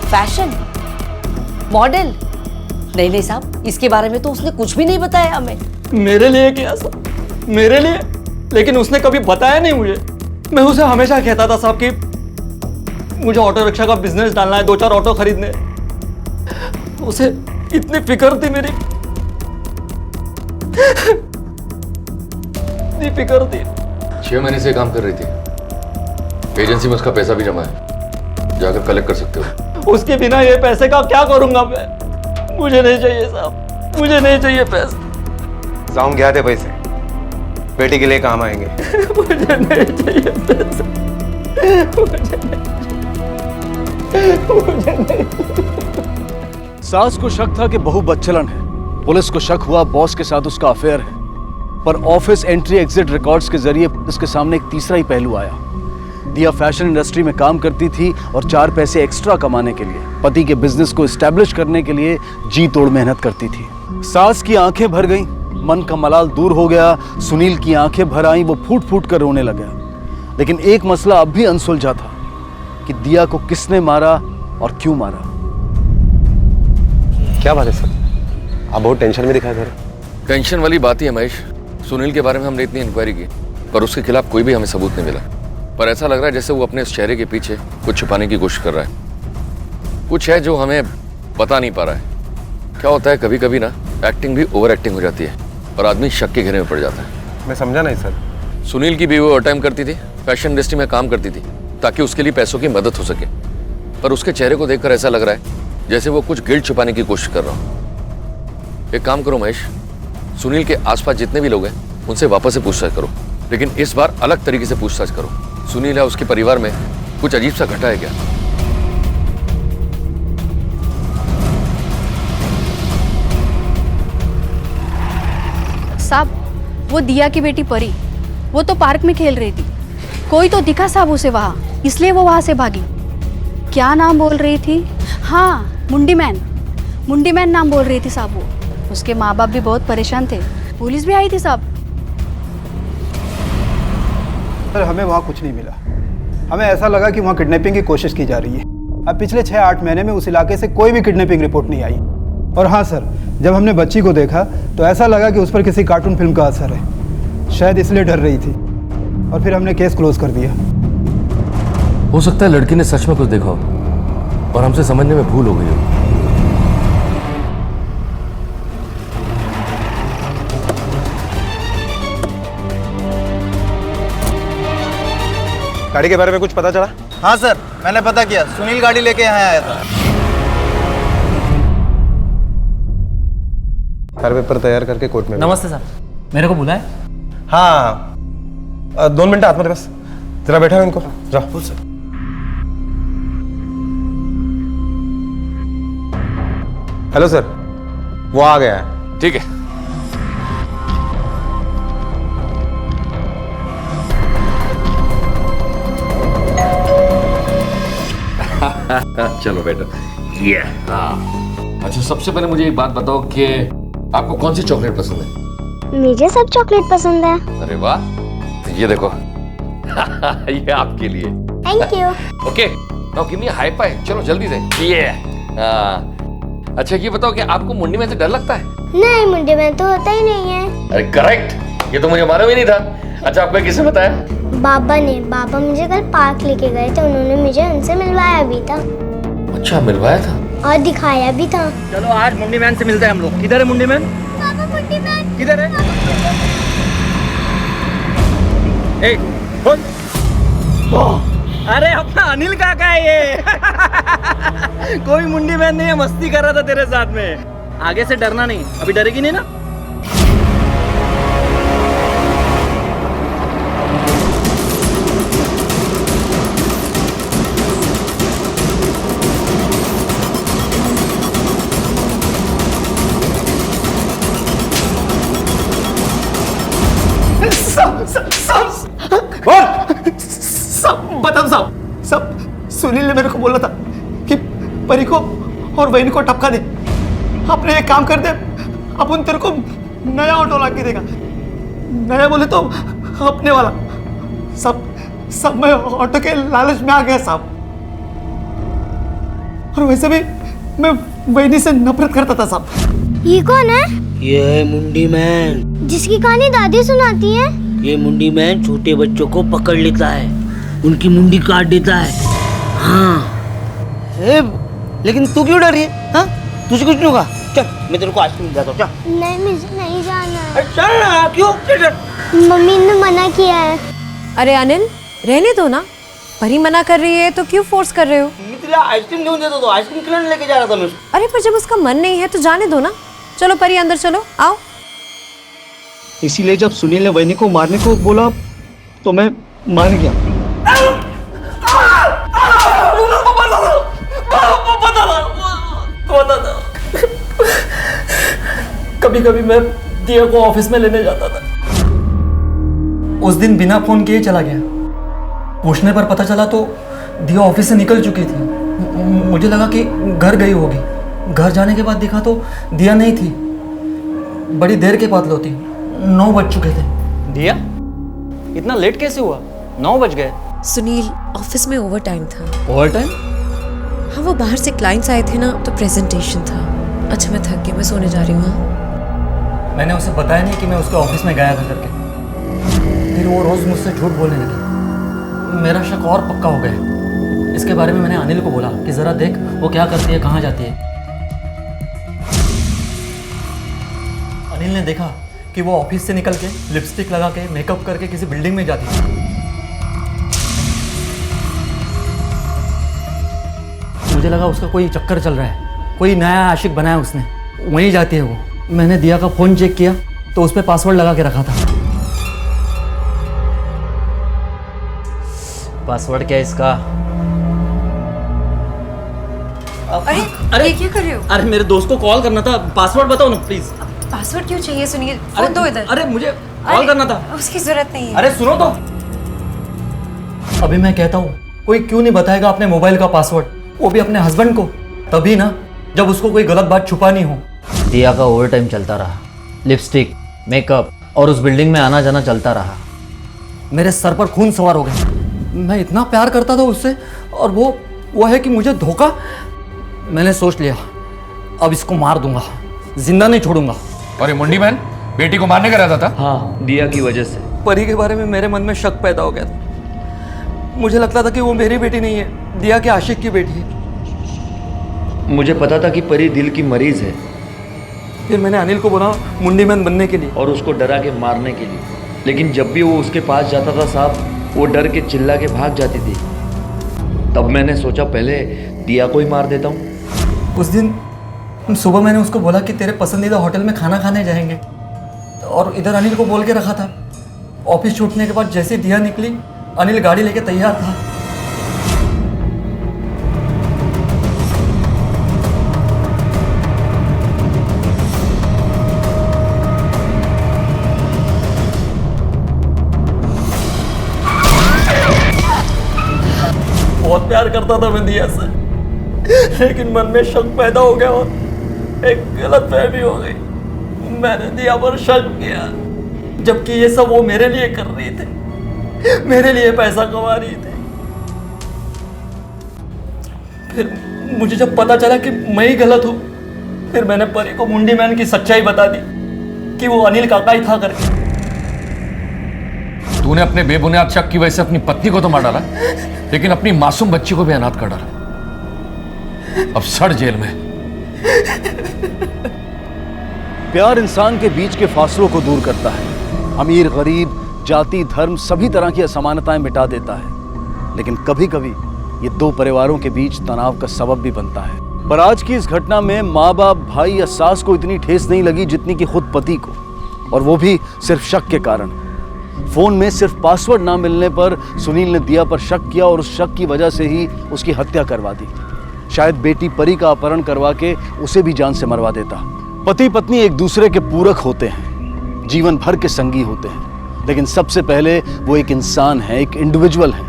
Fashion model? नहीं साहब, इसके बारे में तो उसने कुछ भी नहीं बताया हमें। मेरे लिए क्या सर, मेरे लिए? लेकिन उसने कभी बताया नहीं मुझे। मैं उसे हमेशा कहता था साहब कि मुझे ऑटो रिक्शा का बिजनेस डालना है, 2-4 ऑटो खरीदने। उसे इतनी फिक्र थी मेरी, इतनी फिक्र थी। 6 महीने से काम कर रही थी, एजेंसी में उसका पैसा भी जमा है, जाकर कलेक्ट कर सकते हो। उसके बिना ये पैसे का क्या करूंगा मैं? मुझे नहीं चाहिए साहब, मुझे नहीं चाहिए पैसे। जाऊं गया थे पैसे, बेटी के लिए काम आएंगे। मुझे नहीं चाहिए पैसे, मुझे नहीं। सास को शक था कि बहू बदचलन है, पुलिस को शक हुआ बॉस के साथ उसका अफेयर है, पर ऑफिस एंट्री एग्जिट रिकॉर्ड्स के जरिए पुलिस के सामने एक तीसरा ही पहलू आया। दिया फैशन इंडस्ट्री में काम करती थी और 4 पैसे एक्स्ट्रा कमाने के लिए, पति के बिजनेस को एस्टेब्लिश करने के लिए जी तोड़ मेहनत करती थी। सास की आंखें भर गईं, मन का मलाल दूर हो गया, सुनील की आंखें भर आईं, वो फूट फूट कर रोने लगा। लेकिन एक मसला अब भी अनसुलझा था कि दिया को किसने मारा और क्यों मारा। क्या बात है सर, आप बहुत टेंशन में दिखाई दे रहे। टेंशन वाली बात ही है महेश। सुनील के बारे में हमने इतनी इंक्वायरी की, पर उसके खिलाफ कोई भी हमें सबूत नहीं मिला। पर ऐसा लग रहा है जैसे वो अपने इस चेहरे के पीछे कुछ छुपाने की कोशिश कर रहा है। कुछ है जो हमें पता नहीं पा रहा है। क्या होता है, कभी कभी ना एक्टिंग भी ओवर एक्टिंग हो जाती है और आदमी शक के घेरे में पड़ जाता है। मैं समझा नहीं सर। सुनील की बीवी ओवर टाइम करती थी, फैशन इंडस्ट्री में काम करती थी ताकि उसके लिए पैसों की मदद हो सके, पर उसके चेहरे को देखकर ऐसा लग रहा है जैसे वो कुछ गिल्ट छुपाने की कोशिश कर रहा हो। एक काम करो महेश, सुनील के आसपास जितने भी लोग हैं उनसे वापस से पूछताछ करो, लेकिन इस बार अलग तरीके से पूछताछ करो। सुनील है उसके परिवार में कुछ अजीब सा घटा है क्या? साहब, वो दिया की बेटी परी, वो तो पार्क में खेल रही थी, कोई तो दिखा साहब उसे वहाँ, इसलिए वो वहाँ से भागी। क्या नाम बोल रही थी? हाँ, मुंडी मैन नाम बोल रही थी साहब वो। उसके माँ बाप भी बहुत परेशान थे, पुलिस भी आई थी साहब। सर हमें वहाँ कुछ नहीं मिला, हमें ऐसा लगा कि वहाँ किडनैपिंग की कोशिश की जा रही है। अब पिछले 6-8 महीने में उस इलाके से कोई भी किडनैपिंग रिपोर्ट नहीं आई। और हाँ सर, जब हमने बच्ची को देखा तो ऐसा लगा कि उस पर किसी कार्टून फिल्म का असर है, शायद इसलिए डर रही थी, और फिर हमने केस क्लोज कर दिया। हो सकता है लड़की ने सच में कुछ देखा हो और हमसे समझने में भूल हो गई हो। गाड़ी के बारे में कुछ पता चला? हाँ सर, मैंने पता किया, सुनील गाड़ी लेके यहाँ आया था। कार पेपर तैयार करके कोर्ट में। नमस्ते सर, मेरे को बुलाए? हाँ 2 मिनट आत्मा बस, जरा बैठा है इनको, जाओ। हेलो सर, वो आ गया है। ठीक है। चलो बेटा। ये हाँ। अच्छा, सबसे पहले मुझे एक बात बताओ कि आपको कौन सी चॉकलेट पसंद है? मुझे सब चॉकलेट पसंद है। अरे वाह, तो ये देखो ये आपके लिए। Thank you. Okay, now give me a high five. चलो जल्दी से। ये अच्छा, ये बताओ कि आपको मुंडी में से डर लगता है? नहीं, मुंडी में तो होता ही नहीं है। अरे करेक्ट, ये तो मुझे मालूम ही नहीं था। अच्छा, आपको किसने बताया? बाबा मुझे कल पार्क लेके गए थे, उन्होंने मुझे उनसे मिलवाया भी था। अच्छा, मिलवाया था और दिखाया भी था। चलो आज मुंडी मैन से मिलते हैं हम लोग। किधर है मुंडी मैन? पापा, मुंडी मैन किधर है? ए, बोल। अरे अपना अनिल काका है ये। कोई मुंडी मैन नहीं है, मस्ती कर रहा था तेरे साथ में। आगे से डरना नहीं, अभी डरेगी नहीं ना? सब सुनील ने मेरे को बोला था कि परी को और वहीन को टपका दे। अपने एक काम कर दे, अपन तेरे को नया ऑटो ला के देगा। नया बोले तो अपने वाला। सब मैं ऑटो के लालच में आ गया साहब। और वैसे भी मैं वहीनी से नफरत करता था साहब। ये कौन है? ये है मुंडी मैन, जिसकी कहानी दादी सुनाती है। ये मुंडी मैन छोटे बच्चों को पकड़ लेता है, उनकी मुंडी काट देता है। हाँ। लेकिन तू क्यों डर रही है? हाँ? तुझे कुछ नहीं होगा। चल, मैं तेरे को आइसक्रीम दिलाता हूँ। चल। नहीं, मुझे नहीं जाना है। चल ना, क्यों? मम्मी ने मना किया है। अरे अनिल, रहने दो ना। परी मना कर रही है तो क्यों फोर्स कर रहे हो? मिथिला आइसक्रीम क्यों देता? तो आइसक्रीम खिलाने लेके जा रहा था मैं उसको। अरे पर जब उसका मन नहीं है तो जाने दो ना। चलो परी, अंदर चलो, आओ। इसीलिए जब सुनील ने वहीनी को मारने को बोला तो मैं मान गया। कभी कभी मैं दिया को ऑफिस में लेने जाता था। उस दिन बिना फोन किए चला गया। पूछने पर पता चला तो दिया ऑफिस से निकल चुकी थी। मुझे लगा कि घर गई होगी। घर जाने के बाद देखा तो दिया नहीं थी। बड़ी देर के बाद लौटी। 9 बज चुके थे। दिया, इतना लेट कैसे हुआ? 9 बज गए। सुनील, ऑफिस में ओवर टाइम था। Over time? हाँ, वो बाहर से क्लाइंट्स आए थे ना, तो प्रेजेंटेशन था। अच्छा, मैं थक गई, मैं सोने जा रही हूँ। मैंने उसे बताया नहीं कि मैं उसके ऑफिस में गया था करके। फिर वो रोज मुझसे झूठ बोलने लगी। मेरा शक और पक्का हो गया। इसके बारे में मैंने अनिल को बोला कि जरा देख वो क्या करती है, कहाँ जाती है। अनिल ने देखा कि वो ऑफिस से निकल के लिपस्टिक लगा के मेकअप करके किसी बिल्डिंग में जाती है। मुझे लगा उसका कोई चक्कर चल रहा है, कोई नया आशिक बनाया उसने, वहीं जाती है वो। मैंने दिया का फोन चेक किया तो उस पर पासवर्ड लगा के रखा था। पासवर्ड क्या है इसका? अरे क्या कर रहे हो? अरे मेरे दोस्त को कॉल करना था, पासवर्ड बताओ ना प्लीज। पासवर्ड क्यों चाहिए सुनील? फोन दो इधर। अरे मुझे कॉल करना था। उसकी जरूरत नहीं है। अरे सुनो तो। अभी मैं कहता हूँ, कोई क्यों नहीं बताएगा अपने मोबाइल का पासवर्ड, वो भी अपने हस्बैंड को? तभी ना जब उसको कोई गलत बात छुपानी हो। दिया का ओवर टाइम चलता रहा, लिपस्टिक, मेकअप और उस बिल्डिंग में आना जाना चलता रहा। मेरे सर पर खून सवार हो गया। मैं इतना प्यार करता था उससे और वो है कि मुझे धोखा। मैंने सोच लिया, अब इसको मार दूंगा, जिंदा नहीं छोड़ूंगा। और ये मुंडी मैन बेटी को मारने का रहता था? हाँ, दिया की वजह से। परी के बारे में मेरे मन में शक पैदा हो गया था। मुझे लगता था कि वो मेरी बेटी नहीं है, दिया के आशिक की बेटी है। मुझे पता था कि परी दिल की मरीज है। फिर मैंने अनिल को बोला मुंडीमैन बनने के लिए और उसको डरा के मारने के लिए, लेकिन जब भी वो उसके पास जाता था साहब, वो डर के चिल्ला के भाग जाती थी। तब मैंने सोचा पहले दिया को ही मार देता हूँ। उस दिन सुबह मैंने उसको बोला कि तेरे पसंदीदा होटल में खाना खाने जाएंगे, और इधर अनिल को बोल के रखा था। ऑफिस छूटने के बाद जैसे दिया निकली, अनिल गाड़ी लेके तैयार था। बहुत प्यार करता था मैं दिया से, लेकिन मन में शक पैदा हो गया और एक गलतफहमी हो गई। मैंने दिया पर शक किया, जबकि ये सब वो मेरे लिए कर रही थी, मेरे लिए पैसा कमा रही थी। फिर मुझे जब पता चला कि मैं ही गलत हूँ, फिर मैंने परी को मुंडीमैन की सच्चाई बता दी कि वो अनिल काका ही था करके। तूने अपने बेबुनियाद शक की वजह से अपनी पत्नी को तो मार डाला, लेकिन अपनी मासूम बच्ची को भी अनाथ कर डाला। अब सड़ जेल में। प्यार इंसान के बीच के फासलों को दूर करता है, अमीर गरीब, जाति धर्म सभी तरह की असमानताएं मिटा देता है, लेकिन कभी कभी ये दो परिवारों के बीच तनाव का सबब भी बनता है। पर आज की इस घटना में माँ बाप, भाई या सास को इतनी ठेस नहीं लगी जितनी कि खुद पति को, और वो भी सिर्फ शक के कारण। फोन में सिर्फ पासवर्ड ना मिलने पर सुनील ने दिया पर शक किया और उस शक की वजह से ही उसकी हत्या करवा दी। शायद बेटी परी का अपहरण करवा के उसे भी जान से मरवा देता। पति पत्नी एक दूसरे के पूरक होते हैं, जीवन भर के संगी होते हैं, लेकिन सबसे पहले वो एक इंसान है, एक इंडिविजुअल है।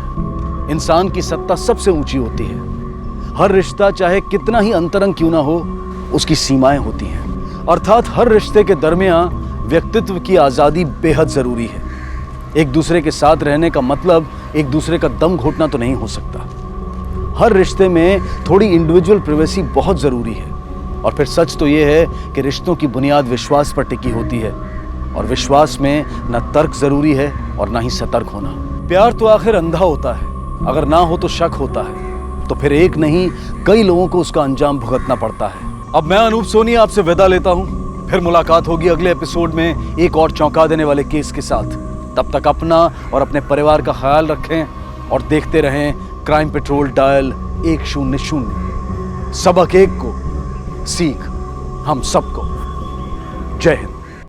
इंसान की सत्ता सबसे ऊंची होती है। हर रिश्ता चाहे कितना ही अंतरंग क्यों ना हो, उसकी सीमाएं होती हैं। अर्थात हर रिश्ते के दरमियान व्यक्तित्व की आज़ादी बेहद ज़रूरी है। एक दूसरे के साथ रहने का मतलब एक दूसरे का दम घोटना तो नहीं हो सकता। हर रिश्ते में थोड़ी इंडिविजुअल प्राइवेसी बहुत ज़रूरी है। और फिर सच तो ये है कि रिश्तों की बुनियाद विश्वास पर टिकी होती है, और विश्वास में न तर्क ज़रूरी है और ना ही सतर्क होना। प्यार तो आखिर अंधा होता है, अगर ना हो तो शक होता है, तो फिर एक नहीं कई लोगों को उसका अंजाम भुगतना पड़ता है। अब मैं अनूप सोनी आपसे विदा लेता हूँ। फिर मुलाकात होगी अगले एपिसोड में एक और चौंका देने वाले केस के साथ। तब तक अपना और अपने परिवार का ख्याल रखें और देखते रहें क्राइम पेट्रोल डायल 100। सबक एक को, सीख हम सबको। जय हिंद।